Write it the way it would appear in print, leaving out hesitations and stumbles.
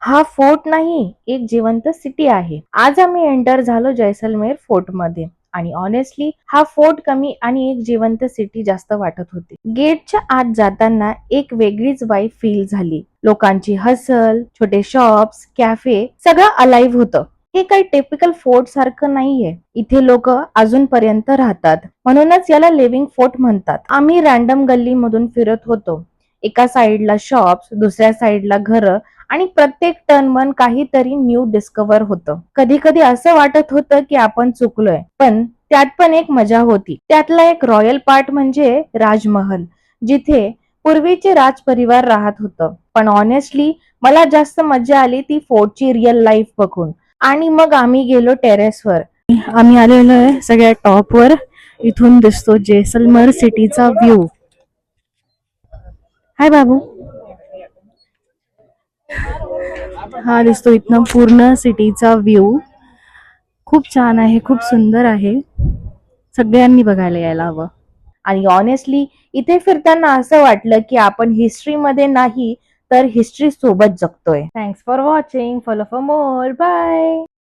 हा फोर्ट नाही, एक जिवंत सिटी आहे. आज आम्ही एंटर झालो जैसलमेर फोर्ट मध्ये आणि ऑनेस्टली हा फोर्ट कमी आणि एक जिवंत सिटी जास्त वाटत होती. गेटच्या आत जाताना एक वेगळीच वाईब फील झाली. लोकांची हसल, छोटे शॉप्स, कॅफे सगळं अलाइव्ह होतं. हे काही टिपिकल फोर्ट सारखं नाहीये. इथे लोक अजूनपर्यंत राहतात, म्हणूनच याला लिव्हिंग फोर्ट म्हणतात. आम्ही रॅन्डम गल्लीमधून फिरत होतो. एका साइडला शॉप्स, दुसऱ्या साइडला घरं आणि प्रत्येक टर्न काहीतरी न्यू डिस्कवर होतं. कधी कधी असं वाटत होतं की आपण चुकलोय, पण त्यात पण एक मजा होती. त्यातला एक रॉयल पार्ट म्हणजे राजमहल, जिथे पूर्वीचे राजपरिवार राहत होतं. पण ऑनेस्टली मला जास्त मजा आली ती फोर्टची रिअल लाईफ बघून. आणि मग आम्ही गेलो टेरेसवर. आम्ही आलेलो आहे सगळ्या टॉपवर. इथून दिसतो जैसलमेर सिटीचा व्ह्यू. हाय बाबू. हा दिसतो इथनं पूर्ण सिटीचा व्ह्यू. खूप छान आहे, खूप सुंदर आहे. सगळ्यांनी बघायला यायला हवं. आणि ऑनेस्टली इथे फिरताना असं वाटलं की आपण हिस्ट्री मध्ये नाही तर हिस्ट्री सोबत जगतोय. Thanks for watching. Follow for more. Bye.